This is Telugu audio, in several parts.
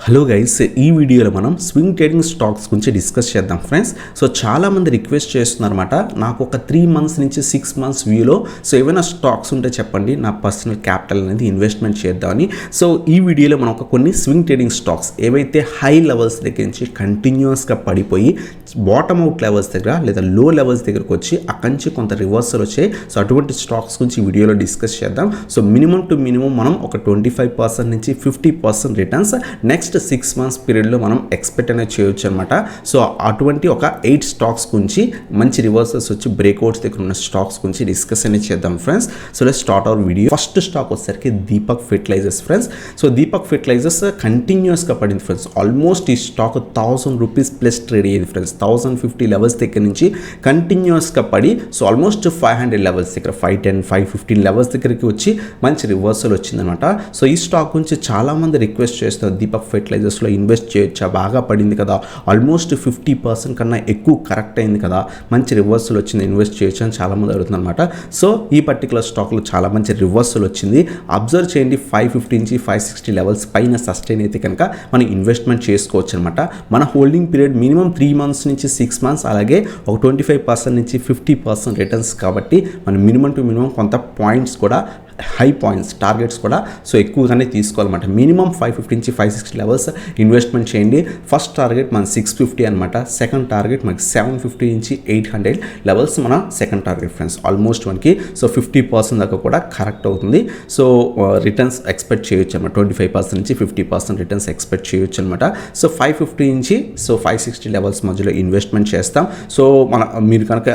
హలో గైస్, ఈ వీడియోలో మనం స్వింగ్ ట్రేడింగ్ స్టాక్స్ గురించి డిస్కస్ చేద్దాం ఫ్రెండ్స్. సో చాలామంది రిక్వెస్ట్ చేస్తున్నారన్నమాట, నాకు ఒక 3 months నుంచి 6 months వ్యూలో సో ఏమైనా స్టాక్స్ ఉంటే చెప్పండి, నా పర్సనల్ క్యాపిటల్ అనేది ఇన్వెస్ట్మెంట్ చేద్దామని. సో ఈ వీడియోలో మనం కొన్ని స్వింగ్ ట్రేడింగ్ స్టాక్స్ ఏవైతే హై లెవెల్స్ దగ్గర నుంచి కంటిన్యూస్గా పడిపోయి బాటమ్ అవుట్ లెవెల్స్ దగ్గర లేదా లో లెవెల్స్ దగ్గరకు వచ్చి అక్కడి నుంచి కొంత రివర్సల్ వచ్చాయి. సో అటువంటి స్టాక్స్ గురించి ఈ వీడియోలో డిస్కస్ చేద్దాం. సో మినిమం టు మినిమం మనం ఒక 25% నుంచి 50% రిటర్న్స్ నెక్స్ట్ 6 months పీరియడ్లో మనం ఎక్స్పెక్ట్ అనేది చేయొచ్చు అనమాట. సో అటువంటి ఒక 8 స్టాక్స్ గురించి మంచి రివర్సల్స్ వచ్చి బ్రేక్అవుట్స్ దగ్గర ఉన్న స్టాక్స్ గురించి డిస్కస్ అనేది చేద్దాం friends. So let's start our video. First stock వచ్చేసరికి Deepak fertilizers friends. So Deepak fertilizers కంటిన్యూస్గా పడింది ఫ్రెండ్స్. ఆల్మోస్ట్ ఈ స్టాక్ 1000 రూపీస్ ప్లస్ ట్రేడ్ అయ్యేది ఫ్రెండ్స్. 1050 లెవెల్స్ దగ్గర నుంచి కంటిన్యూస్గా పడి సో ఆల్మోస్ట్ 500 లెవెల్స్ దగ్గర 510 515 లెవెల్స్ దగ్గరికి వచ్చి మంచి రివర్సల్ వచ్చిందనమాట. సో ఈ స్టాక్ గురించి చాలామంది రిక్వెస్ట్ చేస్తారు, దీపక్ ఫెర్టిలైజర్స్లో ఇన్వెస్ట్ చేయొచ్చా, బాగా పడింది కదా, ఆల్మోస్ట్ 50% కన్నా ఎక్కువ కరెక్ట్ అయింది కదా, మంచి రివర్సల్ వచ్చింది, ఇన్వెస్ట్ చేయొచ్చు అని చాలామంది అడుగుతుంది అనమాట. సో ఈ పర్టికులర్ స్టాక్లో చాలా మంచి రివర్సల్ వచ్చింది. అబ్జర్వ్ చేయండి, 550 నుంచి 560 లెవెల్స్ పైన సస్టైన్ అయితే కనుక మనం ఇన్వెస్ట్మెంట్ చేసుకోవచ్చు అనమాట. మన హోల్డింగ్ పీరియడ్ మినిమం 3 months నుంచి 6 months, అలాగే ఒక 25% నుంచి 50% రిటర్న్స్ కాబట్టి మనం మినిమం టు మినిమం కొంత పాయింట్స్ కూడా హై పాయింట్స్ టార్గెట్స్ కూడా సో ఎక్కువగానే తీసుకోవాలన్నమాట. మినిమం 550 నుంచి 560 లెవెల్స్ ఇన్వెస్ట్మెంట్ చేయండి. ఫస్ట్ టార్గెట్ మన 650 అనమాట. సెకండ్ టార్గెట్ మనకి 750 నుంచి 800 లెవెల్స్ మన సెకండ్ టార్గెట్ ఫ్రెండ్స్. ఆల్మోస్ట్ మనకి సో 50% దాకా కూడా కరెక్ట్ అవుతుంది. సో రిటర్న్స్ ఎక్స్పెక్ట్ చేయొచ్చు అనమాట. 25% నుంచి 50% రిటర్న్స్ ఎక్స్పెక్ట్ చేయొచ్చు అనమాట. సో 550 నుంచి సో 560 లెవెల్స్ మధ్యలో ఇన్వెస్ట్మెంట్ చేస్తాం. సో మీరు కనుక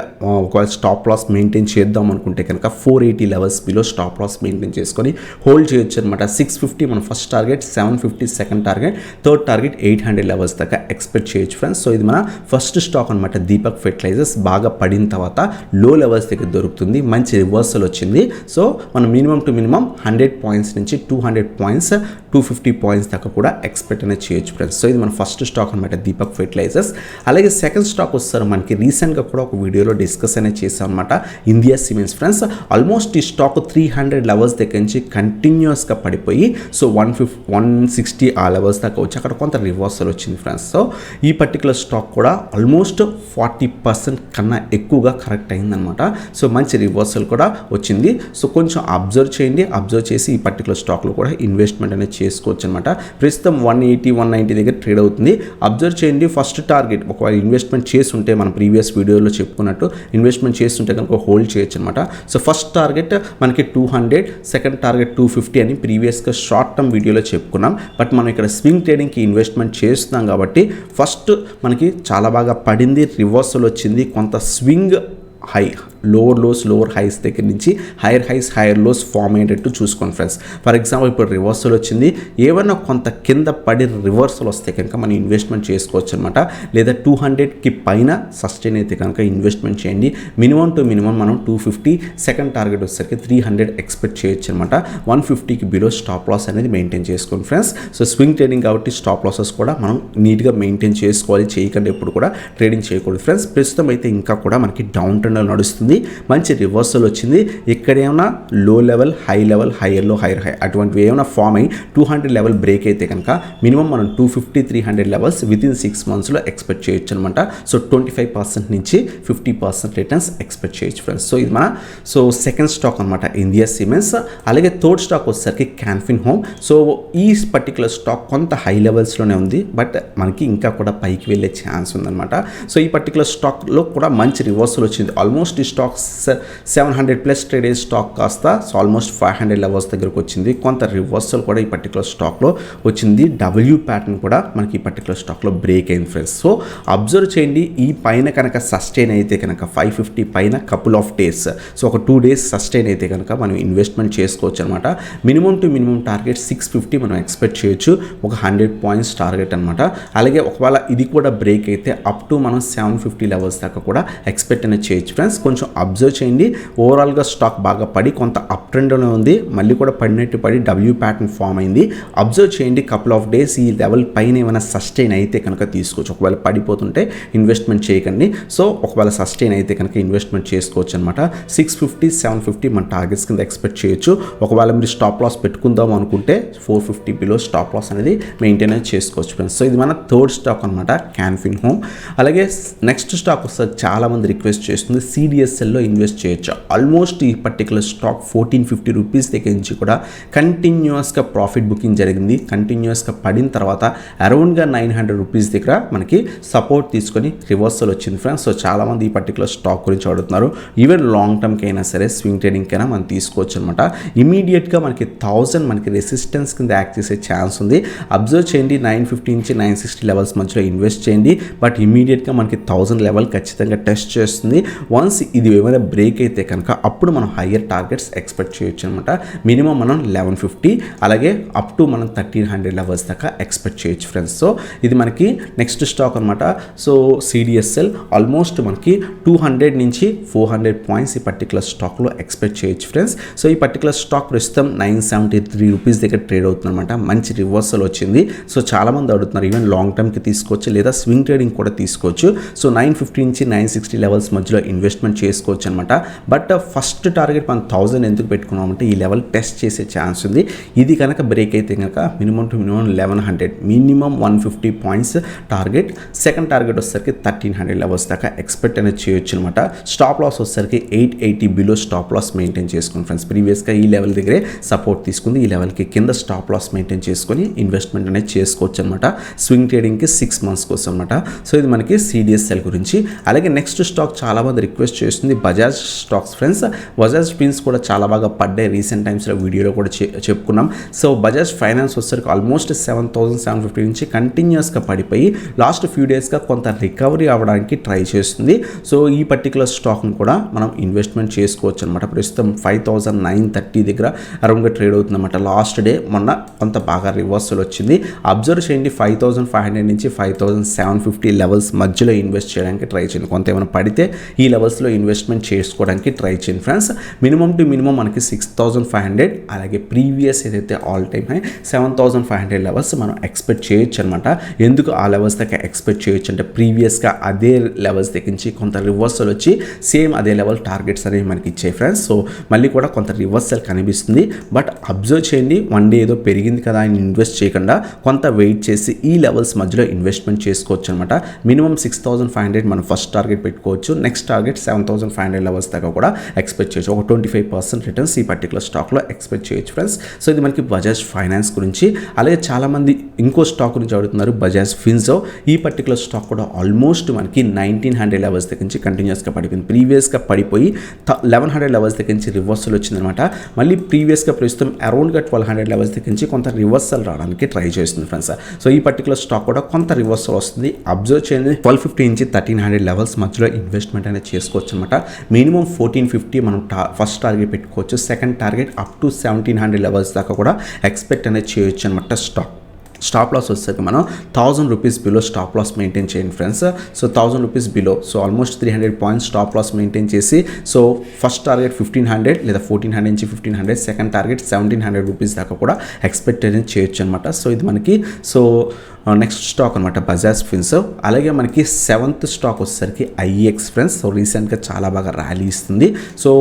ఒకవేళ స్టాప్ లాస్ మెయింటైన్ చేద్దాం అనుకుంటే కనుక 480 levels below stop loss maintain చేసుకొని హోల్డ్ చేయొచ్చు అనమాట. 650 మన first target, 750 second target, third target 800 levels దాకా ఎక్స్పెక్ట్ చేయొచ్చు ఫ్రెండ్స్. సో ఇది మన ఫస్ట్ స్టాక్ అనమాట. దీపక్ ఫెర్టిలైజర్స్ బాగా పడిన తర్వాత లో లెవెల్స్ దగ్గర దొరుకుతుంది, మంచి రివర్సల్ వచ్చింది. సో మనం మినిమం టు మినిమం 100 పాయింట్స్ నుంచి 200 పాయింట్స్ 250 పాయింట్స్ దాకా కూడా ఎక్స్పెక్ట్ అనేది చేయొచ్చు ఫ్రెండ్స్. సో ఇది మన ఫస్ట్ స్టాక్ అనమాట, దీపక్ ఫెర్టిలైజర్స్. అలాగే సెకండ్ స్టాక్ వస్తారు మనకి రీసెంట్గా కూడా ఒక వీడియోలో డిస్కస్ అనేది చేసాం అనమాట, ఇండియా సిమెంట్స్ ఫ్రెండ్స్. ఆల్మోస్ట్ ఈ స్టాక్ 300 లెవెల్స్ దగ్గర నుంచి కంటిన్యూస్గా పడిపోయి సో 160 ఆ లెవెల్స్ దాకా వచ్చి అక్కడ కొంత రివర్సల్ వచ్చింది ఫ్రెండ్స్. సో ఈ పర్టికులర్ స్టాక్ కూడా ఆల్మోస్ట్ 40% కన్నా ఎక్కువగా కరెక్ట్ అయిందనమాట. సో మంచి రివర్సల్ కూడా వచ్చింది. సో కొంచెం అబ్జర్వ్ చేయండి, అబ్జర్వ్ చేసి ఈ పర్టికులర్ స్టాక్లో కూడా ఇన్వెస్ట్మెంట్ అనేది చేసుకోవచ్చు అనమాట. ప్రస్తుతం 180 190 దగ్గర ట్రేడ్ అవుతుంది. అబ్జర్వ్ చేయండి, ఫస్ట్ టార్గెట్ ఒకవేళ ఇన్వెస్ట్మెంట్ చేసి ఉంటే మనం ప్రీవియస్ వీడియోలో చెప్పుకున్నట్టు ఇన్వెస్ట్మెంట్ చేస్తుంటే కనుక హోల్డ్ చేయొచ్చు అనమాట. సో ఫస్ట్ టార్గెట్ మనకి 200, సెకండ్ టార్గెట్ 250 అని ప్రీవియస్గా షార్ట్ టర్మ్ వీడియోలో చెప్పుకున్నాం. బట్ మనం ఇక్కడ స్వింగ్ ట్రేడింగ్కి ఇన్వెస్ట్మెంట్ చేస్తున్నాం కాబట్టి ఫస్ట్ మనకి చాలా బాగా పడింది, రివర్సల్ వచ్చింది, కొంత swing high lower lows lower highs దగ్గర నుంచి higher highs higher lows form అయ్యేటట్టు చూసుకోండి ఫ్రెండ్స్. ఫర్ ఎగ్జాంపుల్ ఇప్పుడు రివర్సల్ వచ్చింది, ఏమైనా కొంత కింద పడి రివర్సల్ వస్తే కనుక మనం ఇన్వెస్ట్మెంట్ చేసుకోవచ్చు అనమాట. లేదా 200కి పైన సస్టైన్ అయితే కనుక ఇన్వెస్ట్మెంట్ చేయండి. మినిమం టు మినిమం మనం 250, సెకండ్ టార్గెట్ వచ్చేసరికి 300 ఎక్స్పెక్ట్ చేయొచ్చు అనమాట. 150కి బిలో స్టాప్ లాస్ అనేది మెయింటైన్ చేసుకోండి ఫ్రెండ్స్. సో స్వింగ్ ట్రేడింగ్ కాబట్టి స్టాప్ లాసెస్ కూడా మనం నీట్గా మెయింటైన్ చేసుకోవాలి, చేయకుండా ఎప్పుడు కూడా ట్రేడింగ్ చేయకూడదు ఫ్రెండ్స్. ప్రస్తుతం అయితే ఇంకా కూడా మనకి డౌన్ ట్రెండ్ నడుస్తుంది, మంచి రివర్సల్ వచ్చింది. ఇక్కడ ఏమైనా లో లెవెల్ హై లెవెల్ హైయర్ లో హైయర్ హై అటువంటివి ఏమైనా ఫామ్ అయ్యి 200 లెవెల్ బ్రేక్ అయితే కనుక మినిమం మనం 250 300 లెవెల్స్ వితిన్ 6 monthsలో ఎక్స్పెక్ట్ చేయొచ్చు అనమాట. సో 25% నుంచి 50% రిటర్న్స్ ఎక్స్పెక్ట్ చేయొచ్చు ఫ్రెండ్స్. సో ఇది మన సో సెకండ్ స్టాక్ అనమాట, ఇండియా సిమెంట్స్. అలాగే థర్డ్ స్టాక్ వచ్చేసరికి క్యాన్ఫిన్ హోమ్. సో ఈ పర్టికులర్ స్టాక్ కొంత హై లెవెల్స్లోనే ఉంది, బట్ మనకి ఇంకా కూడా పైకి వెళ్ళే ఛాన్స్ ఉందన్నమాట. సో ఈ పర్టికులర్ స్టాక్లో కూడా మంచి రివర్సల్ వచ్చింది. ఆల్మోస్ట్ ఈ స్టాక్ 700 ప్లస్ ట్రేడ్ అయ్యే స్టాక్ కాస్త సో ఆల్మోస్ట్ 500 లెవెల్స్ దగ్గరకు వచ్చింది. కొంత రివర్సల్ కూడా ఈ పర్టికులర్ స్టాక్లో వచ్చింది. డబ్ల్యూ ప్యాటర్న్ కూడా మనకి ఈ పర్టికులర్ స్టాక్లో బ్రేక్ అయింది ఫ్రెండ్స్. సో అబ్జర్వ్ చేయండి, ఈ పైన కనుక సస్టైన్ అయితే కనుక 550 పైన కపుల్ ఆఫ్ డేస్ సో ఒక 2 days సస్టైన్ అయితే కనుక మనం ఇన్వెస్ట్మెంట్ చేసుకోవచ్చు అనమాట. మినిమం టు మినిమం టార్గెట్ 650 మనం ఎక్స్పెక్ట్ చేయొచ్చు, ఒక 100 పాయింట్స్ టార్గెట్ అనమాట. అలాగే ఒకవేళ ఇది కూడా బ్రేక్ అయితే అప్ టు మనం 750 లెవెల్స్ దాకా కూడా ఎక్స్పెక్ట్ అనేది చేయొచ్చు ఫ్రెండ్స్. కొంచెం అబ్జర్వ్ చేయండి. ఓవరాల్గా స్టాక్ బాగా పడి కొంత అప్ ట్రెండ్లో ఉంది, మళ్ళీ కూడా పడినట్టు పడి డబ్ల్యూ ప్యాటర్న్ ఫామ్ అయింది. అబ్జర్వ్ చేయండి, కపుల్ ఆఫ్ డేస్ ఈ లెవెల్ పైన ఏమైనా సస్టైన్ అయితే కనుక తీసుకోవచ్చు. ఒకవేళ పడిపోతుంటే ఇన్వెస్ట్మెంట్ చేయకండి. సో ఒకవేళ సస్టైన్ అయితే కనుక ఇన్వెస్ట్మెంట్ చేసుకోవచ్చు అనమాట. 650 750 మన టార్గెట్స్ కింద ఎక్స్పెక్ట్ చేయొచ్చు. ఒకవేళ మీరు స్టాప్ లాస్ పెట్టుకుందాం అనుకుంటే 450 బిలో స్టాప్ లాస్ అనేది మెయింటైన్ చేసుకోవచ్చు ఫ్రెండ్స్. సో ఇది మన థర్డ్ స్టాక్ అనమాట, క్యాన్ఫిన్ హోమ్. అలాగే నెక్స్ట్ స్టాక్ వస్తుంది, చాలామంది రిక్వెస్ట్ చేస్తుంది, CDSLలో ఇన్వెస్ట్ చేయొచ్చు. ఆల్మోస్ట్ ఈ పర్టికులర్ స్టాక్ 1450 రూపీస్ దగ్గర నుంచి కూడా కంటిన్యూస్గా ప్రాఫిట్ బుకింగ్ జరిగింది. కంటిన్యూస్గా పడిన తర్వాత అరౌండ్గా 900 రూపీస్ దగ్గర మనకి సపోర్ట్ తీసుకొని రివర్సల్ వచ్చింది ఫ్రెండ్స్. సో చాలామంది ఈ పర్టికులర్ స్టాక్ గురించి అడుగుతున్నారు. ఈవెన్ లాంగ్ టర్మ్కి అయినా సరే, స్వింగ్ ట్రేడింగ్కైనా మనం తీసుకోవచ్చు అనమాట. ఇమీడియట్గా మనకి 1000 మనకి రెసిస్టెన్స్ కింద యాక్ట్ చేసే ఛాన్స్ ఉంది. అబ్జర్వ్ చేయండి, 950 నుంచి 960 లెవెల్స్ మధ్యలో ఇన్వెస్ట్ చేయండి. బట్ ఇమీడియట్గా మనకి 1000 లెవెల్ ఖచ్చితంగా టెస్ట్ చేస్తుంది. వన్స్ ఇది ఏమైనా బ్రేక్ అయితే కనుక అప్పుడు మనం హయ్యర్ టార్గెట్స్ ఎక్స్పెక్ట్ చేయొచ్చు అనమాట. మినిమం మనం 1150 అలాగే అప్ టు మనం 1300 లెవెల్స్ దాకా ఎక్స్పెక్ట్ చేయొచ్చు ఫ్రెండ్స్. సో ఇది మనకి నెక్స్ట్ స్టాక్ అనమాట. సో CDSL ఆల్మోస్ట్ మనకి 200 నుంచి 400 పాయింట్స్ ఈ పర్టికులర్ స్టాక్లో ఎక్స్పెక్ట్ చేయొచ్చు ఫ్రెండ్స్. సో ఈ పర్టికులర్ స్టాక్ ప్రస్తుతం 973 రూపీస్ దగ్గర ట్రేడ్ అవుతుంది అనమాట. మంచి రివర్సల్ వచ్చింది. సో చాలామంది అడుగుతున్నారు, ఈవెన్ లాంగ్ టర్మ్కి తీసుకోవచ్చు లేదా స్వింగ్ ట్రేడింగ్ కూడా తీసుకోవచ్చు. సో 950 నుంచి 960 లెవెల్స్ మధ్యలో ఇన్వెస్ట్మెంట్ చేసుకోవచ్చు అనమాట. బట్ ఫస్ట్ టార్గెట్ మనం 1000 ఎందుకు పెట్టుకున్నామంటే ఈ లెవెల్ టెస్ట్ చేసే ఛాన్స్ ఉంది. ఇది కనుక బ్రేక్ అయితే కనుక minimum to minimum 1100, minimum 150 points target. Second target వచ్చేసరికి 1300 లెవెల్స్ దాకా ఎక్స్పెక్ట్ అనేది చేయొచ్చు అనమాట. స్టాప్ లాస్ వచ్చేసరికి 880 బిలో స్టాప్ లాస్ మెయింటైన్ చేసుకుని ఫ్రెండ్స్. ప్రీవియస్గా ఈ లెవెల్ దగ్గరే సపోర్ట్ తీసుకుంది, ఈ లెవెల్కి కింద స్టాప్ లాస్ మెయింటైన్ చేసుకొని ఇన్వెస్ట్మెంట్ అనేది చేసుకోవచ్చు అనమాట. స్వింగ్ ట్రేడింగ్కి 6 మంత్స్ కోసం అనమాట. సో ఇది మనకి CDSL గురించి. అలాగే నెక్స్ట్ స్టాక్ చాలామంది రిక్వెస్ట్ చేస్తుంది, Bajaj stocks friends. Bajaj spins కూడా చాలా బాగా పడ్డాయి రీసెంట్ టైమ్స్లో, వీడియోలో కూడా చెప్పుకున్నాం. సో బజాజ్ ఫైనాన్స్ వచ్చేసరికి ఆల్మోస్ట్ 7750 నుంచి కంటిన్యూస్గా పడిపోయి లాస్ట్ ఫ్యూ డేస్గా కొంత రికవరీ అవ్వడానికి ట్రై చేస్తుంది. సో ఈ పర్టికులర్ స్టాక్ను కూడా మనం ఇన్వెస్ట్మెంట్ చేసుకోవచ్చు అనమాట. ప్రస్తుతం 5930 దగ్గర అరౌండ్గా ట్రేడ్ అవుతుంది అనమాట. లాస్ట్ డే మొన్న కొంత బాగా రివర్సల్ వచ్చింది. అబ్జర్వ్ చేయండి, 5500 నుంచి 5750 లెవెల్స్ మధ్యలో ఇన్వెస్ట్ చేయడానికి ట్రై చేయండి. కొంత ఏమైనా పడితే ఈ లెవెల్స్లో ఇన్వెస్ట్మెంట్ చేసుకోవడానికి ట్రై చేయండి ఫ్రెండ్స్. మినిమం టు మినిమం మనకి 6500 అలాగే ప్రీవియస్ ఏదైతే ఆల్ టైమ్ హై 7500 లెవెల్స్ మనం ఎక్స్పెక్ట్ చేయొచ్చు అనమాట. ఎందుకు ఆ లెవెల్స్ దాకా ఎక్స్పెక్ట్ చేయొచ్చు అంటే ప్రీవియస్గా అదే లెవెల్స్ దగ్గర నుంచి కొంత రివర్సల్ వచ్చి సేమ్ అదే లెవెల్ టార్గెట్స్ అనేవి మనకి ఇచ్చాయి ఫ్రెండ్స్. సో మళ్ళీ కూడా కొంత రివర్సల్ కనిపిస్తుంది. బట్ అబ్జర్వ్ చేయండి, వన్ డే ఏదో పెరిగింది కదా అని ఇన్వెస్ట్ చేయకుండా కొంత వెయిట్ చేసి ఈ లెవెల్స్ మధ్యలో ఇన్వెస్ట్మెంట్ చేసుకోవచ్చు అనమాట. మినిమం 6500 మనం ఫస్ట్ టార్గెట్ పెట్టుకోవచ్చు. నెక్స్ట్ టార్గెట్ 7500 లెవెల్స్ దాకా కూడా ఎక్స్పెక్ట్ చేయొచ్చు. ఒక 25% రిటర్న్స్ ఈ పర్టికులర్ స్టాక్లో ఎక్స్పెక్ట్ చేయొచ్చు ఫ్రెండ్స్. సో ఇది మనకి బజాజ్ ఫైనాన్స్ గురించి. అలాగే చాలామంది ఇంకో స్టాక్ గురించి అడుగుతున్నారు, బజాజ్ ఫిన్సో. ఈ పర్టికులర్ స్టాక్ కూడా ఆల్మోస్ట్ మనకి 1900 లెవెల్స్ దగ్గర నుంచి కంటిన్యూస్గా పడిపోయింది. ప్రీవియస్గా పడిపోయి 1100 లెవెల్స్ దగ్గర నుంచి రివర్సల్ వచ్చిందనమాట. మళ్ళీ ప్రీవియస్గా ప్రస్తుతం అరౌండ్గా 1200 లెవెల్స్ దగ్గర నుంచి కొంత రివర్సల్ రావడానికి ట్రై చేస్తుంది ఫ్రెండ్స్. సో ఈ పర్టికులర్ స్టాక్ కూడా కొంత రివర్సల్ వస్తుంది. అబ్జర్వ్ చేయండి, 1250 నుంచి 1300 లెవెల్స్ మధ్యలో ఇన్వెస్ట్మెంట్ అనేది చేసుకోవచ్చు అనమాట. మినిమం 1450 మనం ఫస్ట్ టార్గెట్ పెట్టుకోవచ్చు. Second target up to 1700 levels దాకా కూడా ఎక్స్పెక్ట్ అనేది చేయొచ్చు అనమాట. స్టాప్ లాస్ వచ్చేసరికి మనం 1000 rupees below stop loss maintain చేయండి friends. So 1000 rupees below, so almost 300 points stop loss maintain చేసి, సో ఫస్ట్ టార్గెట్ 1500 లేదా 1400 నుంచి 1500, సెకండ్ టార్గెట్ 1700 రూపీస్ దాకా కూడా ఎక్స్పెక్ట్ అనేది చేయొచ్చు అనమాట. సో ఇది మనకి నెక్స్ట్ స్టాక్ అనమాట బజాజ్ ఫిన్సో. అలాగే మనకి 7th స్టాక్ వచ్చేసరికి IEX ఫ్రెండ్స్. సో రీసెంట్గా చాలా బాగా ర్యాలీ ఇస్తుంది. సో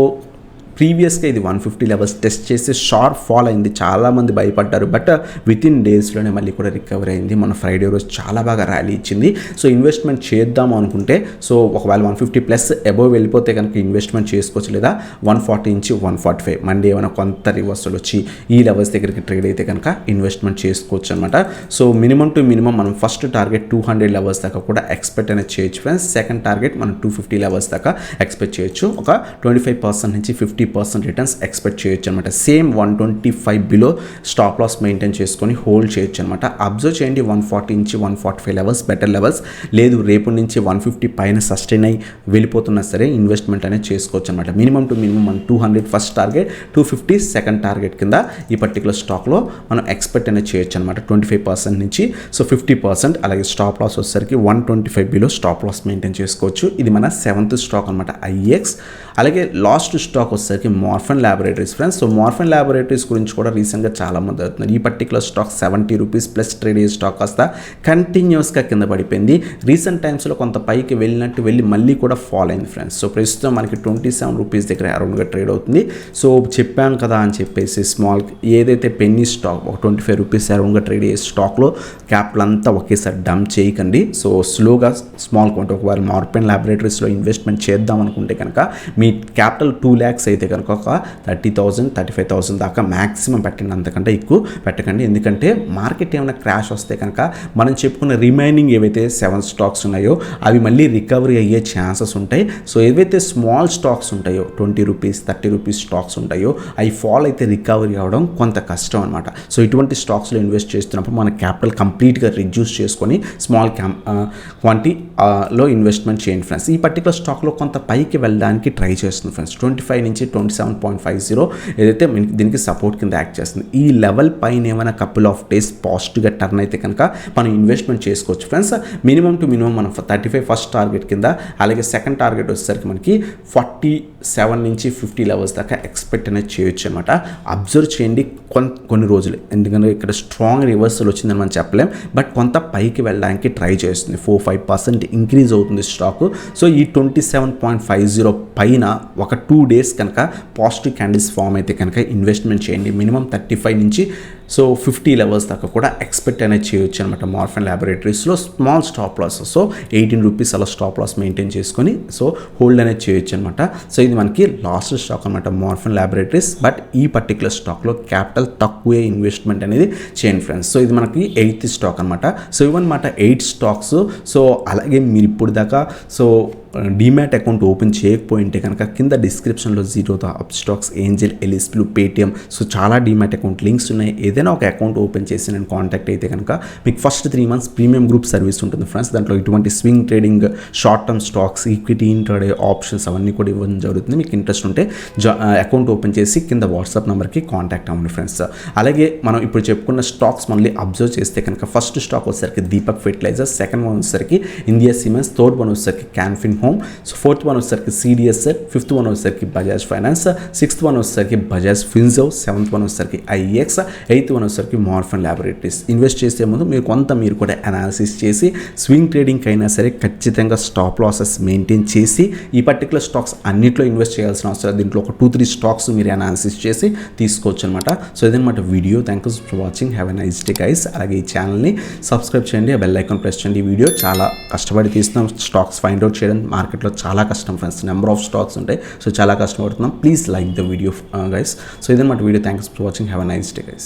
ప్రీవియస్గా ఇది 150 లెవెల్స్ టెస్ట్ చేసి షార్ప్ ఫాల్ అయింది. చాలామంది భయపడ్డారు, బట్ విత్ ఇన్ డేస్లోనే మళ్ళీ కూడా రికవరీ అయింది. మన ఫ్రైడే రోజు చాలా బాగా ర్యాలీ ఇచ్చింది. సో ఇన్వెస్ట్మెంట్ చేద్దాం అనుకుంటే, సో ఒకవేళ 150 ప్లస్ అబోవ్ వెళ్ళిపోతే కనుక ఇన్వెస్ట్మెంట్ చేసుకోవచ్చు, లేదా 140 నుంచి 145 మండే ఏమైనా కొంత రివర్సల్ వచ్చి ఈ లెవెల్స్ దగ్గరికి ట్రేడ్ అయితే కనుక ఇన్వెస్ట్మెంట్ చేసుకోవచ్చు అనమాట. సో మినిమం టు మినిమం మనం ఫస్ట్ టార్గెట్ 200 లెవెల్స్ దాకా కూడా ఎక్స్పెక్ట్ అనేది చేయొచ్చు ఫ్రెండ్స్. సెకండ్ టార్గెట్ మనం 250 లెవెల్స్ దాకా ఎక్స్పెక్ట్ చేయొచ్చు. ఒక 25% నుంచి 50% రిటర్న్స్ ఎక్స్పెక్ట్ చేయొచ్చు అనమాట. Same 125 below stop loss maintain చేసుకొని హోల్డ్ చేయొచ్చు అనమాట. అబ్జర్వ్ చేయండి, 140 నుంచి 145 లెవెల్స్ బెటర్ లెవెల్స్. లేదు రేపు నుంచి 150 పైన సస్టైన్ అయి వెళ్ళిపోతున్నా సరే ఇన్వెస్ట్మెంట్ అనేది చేసుకోవచ్చు అనమాట. మినిమం టు మినిమం మనం 200 ఫస్ట్ టార్గెట్, 250 సెకండ్ టార్గెట్ కింద ఈ పర్టికులర్ స్టాక్లో మనం ఎక్స్పెక్ట్ అనేది చేయొచ్చు అనమాట. 25% నుంచి 50%. అలాగే స్టాప్ లాస్ వచ్చేసరికి 125 బిలో స్టాప్ లాస్ మెయింటైన్ చేసుకోవచ్చు. ఇది మన 7th స్టాక్ అనమాట IEX. అలాగే లాస్ట్ స్టాక్ వచ్చేసరికి మోర్పెన్ ల్యాబొరేటరీస్ ఫ్రెండ్స్. సో మోర్పెన్ ల్యాబొరేటరీస్ గురించి కూడా రీసెంట్గా చాలామంది అవుతున్నారు. ఈ particular stock 70 rupees plus trade అయ్యే స్టాక్ కాస్త కంటిన్యూస్గా కింద పడిపోయింది. రీసెంట్ టైమ్స్లో కొంత పైకి వెళ్ళి మళ్ళీ కూడా ఫాల్ అయింది ఫ్రెండ్స్. సో ప్రస్తుతం మనకి 27 రూపీస్ దగ్గర అరౌండ్గా ట్రేడ్ అవుతుంది. సో చెప్పాం కదా అని చెప్పేసి స్మాల్ ఏదైతే పెన్నీ స్టాక్ ఒక 25 రూపీస్ అరౌండ్గా ట్రేడ్ అయ్యే స్టాక్లో క్యాపిటల్ అంతా ఒకేసారి డంప్ చేయకండి. సో స్లోగా స్మాల్ క్వాంటిటీ ఒకవేళ మోర్పెన్ ల్యాబొరేటరీస్లో ఇన్వెస్ట్మెంట్ చేద్దాం అనుకుంటే కనుక మీ క్యాపిటల్ 2 lakhs అయితే కనుక ఒక 30,000 35,000 దాకా మ్యాక్సిమం పెట్టండి, అంతకంటే ఎక్కువ పెట్టకండి. ఎందుకంటే మార్కెట్ ఏమైనా క్రాష్ వస్తే కనుక మనం చెప్పుకున్న రిమైనింగ్ ఏవైతే 7 స్టాక్స్ ఉన్నాయో అవి మళ్ళీ రికవరీ అయ్యే ఛాన్సెస్ ఉంటాయి. సో ఏవైతే స్మాల్ స్టాక్స్ ఉంటాయో 20 రూపీస్ 30 రూపీస్ స్టాక్స్ ఉంటాయో అవి ఫాల్ అయితే రికవరీ అవ్వడం కొంత కష్టం అనమాట. సో ఇటువంటి స్టాక్స్లో ఇన్వెస్ట్ చేస్తున్నప్పుడు మన క్యాపిటల్ కంప్లీట్గా రిడ్యూస్ చేసుకొని స్మాల్ క్వాంటిటీలో ఇన్వెస్ట్మెంట్ చేయండి ఫ్రెండ్స్. ఈ పర్టికులర్ స్టాక్లో కొంత పైకి వెళ్ళడానికి ట్రై చేస్తుంది ఫ్రెండ్స్. 25 నుంచి 27.50 ఏదైతే దీనికి సపోర్ట్ కింద యాక్ట్ చేస్తుంది. ఈ లెవెల్ పైన ఏమైనా కపుల్ ఆఫ్ డేస్ పాజిటివ్గా టర్న్ అయితే కనుక మనం ఇన్వెస్ట్మెంట్ చేసుకోవచ్చు ఫ్రెండ్స్. మినిమం టు మినిమం మనం 35 ఫస్ట్ టార్గెట్ కింద, అలాగే సెకండ్ టార్గెట్ వచ్చేసరికి మనకి 47 నుంచి 50 లెవెల్స్ దాకా ఎక్స్పెక్ట్ అనేది చేయొచ్చు అనమాట. అబ్జర్వ్ చేయండి కొన్ని రోజులు, ఎందుకంటే ఇక్కడ స్ట్రాంగ్ రివర్సల్ వచ్చిందని మనం చెప్పలేం. బట్ కొంత పైకి వెళ్ళడానికి ట్రై చేస్తుంది. 4-5% ఇంక్రీజ్ అవుతుంది స్టాక్. సో ఈ 27.50 పైన ఒక 2 days కనుక పాజిటివ్ క్యాండిల్స్ ఫామ్ అయితే కనుక ఇన్వెస్ట్మెంట్ చేయండి. మినిమం 35 నుంచి 50 లెవెల్స్ దాకా కూడా ఎక్స్పెక్ట్ అనేది చేయొచ్చు అనమాట. మోర్పెన్ ల్యాబొరేటరీస్లో small stop loss, so 18 rupees అలా స్టాప్ లాస్ మెయింటైన్ చేసుకొని హోల్డ్ అనేది చేయొచ్చు అనమాట. సో ఇది మనకి లాస్ట్ స్టాక్ అనమాట మోర్పెన్ ల్యాబొరేటరీస్. బట్ ఈ పర్టికులర్ స్టాక్లో క్యాపిటల్ తక్కువే ఇన్వెస్ట్మెంట్ అనేది చేయండి ఫ్రెండ్స్. సో ఇది మనకి 8th స్టాక్ అనమాట. సో ఇవన్నమాట 8 స్టాక్స్. సో అలాగే మీరు ఇప్పుడు దాకా డీమ్యాట్ అకౌంట్ ఓపెన్ చేయకపోయింటే కనుక కింద డిస్క్రిప్షన్లో జీరోదా, అప్స్టాక్స్, ఏంజల్, ఎలిస్పిలు, పేటిఎం, సో చాలా డీమ్యాట్ అకౌంట్ లింక్స్ ఉన్నాయి. ఏదైనా ఒక అకౌంట్ ఓపెన్ చేసి నేను కాంటాక్ట్ అయితే కనుక మీకు first 3 months premium group service ఉంటుంది ఫ్రెండ్స్. దాంట్లో ఇటువంటి swing trading, short term stocks, equity, intraday, options అవన్నీ కూడా ఇవ్వడం జరుగుతుంది. మీకు ఇంట్రెస్ట్ ఉంటే అకౌంట్ ఓపెన్ చేసి కింద వాట్సాప్ నెంబర్కి కాంటాక్ట్ అవ్వండి ఫ్రెండ్స్. అలాగే మనం ఇప్పుడు చెప్పుకున్న స్టాక్స్ మళ్ళీ అబ్జర్వ్ చేస్తే కనుక ఫస్ట్ స్టాక్ వచ్చేసరికి దీపక్ ఫెర్టిలైజర్, సెకండ్ వన్ వచ్చేసరికి ఇండియా సిమెంట్స్, థర్డ్ వన్ వచ్చేసరికి Can Fin home, so fourth one వచ్చేసరికి CDSL, ఫిఫ్త్ వన్ వచ్చేసరికి బజాజ్ ఫైనాన్స్, సిక్స్త్ వన్ వచ్చేసరికి బజాజ్ ఫిన్సవ్, సెవెంత్ వన్ వచ్చేసరికి IEX, ఎయిత్ వన్ వచ్చేసరికి మోర్పెన్ ల్యాబొరేటరీస్. ఇన్వెస్ట్ చేసే ముందు మీరు కూడా అనాలిసిస్ చేసి స్వింగ్ ట్రేడింగ్కి అయినా సరే ఖచ్చితంగా స్టాప్ లాసెస్ మెయింటైన్ చేసి ఈ పర్టికులర్ స్టాక్స్ అన్నింటిలో ఇన్వెస్ట్ చేయాల్సిన అవసరం. దీంట్లో ఒక 2-3 స్టాక్స్ మీరు అనాలిసిస్ చేసి తీసుకోవచ్చు అనమాట. సో ఇదన్నమాట video. Thank you for watching. Have a nice day guys. అలాగే ఈ ఛానల్ని సబ్స్క్రైబ్ చేయండి, బెల్ ఐకాన్ ప్రెస్ చేయండి. ఈ వీడియో చాలా కష్టపడి తీస్తున్నాం. స్టాక్స్ ఫైండ్ అవుట్ చేయడం మార్కెట్లో చాలా కష్టం ఫ్రెండ్స్. నెంబర్ ఆఫ్ స్టాక్స్ ఉంటాయి, సో చాలా కష్టపడుతున్నాం. Please like the video guys. So ఇదన్నమాట video. Thanks for watching. Have a nice day guys.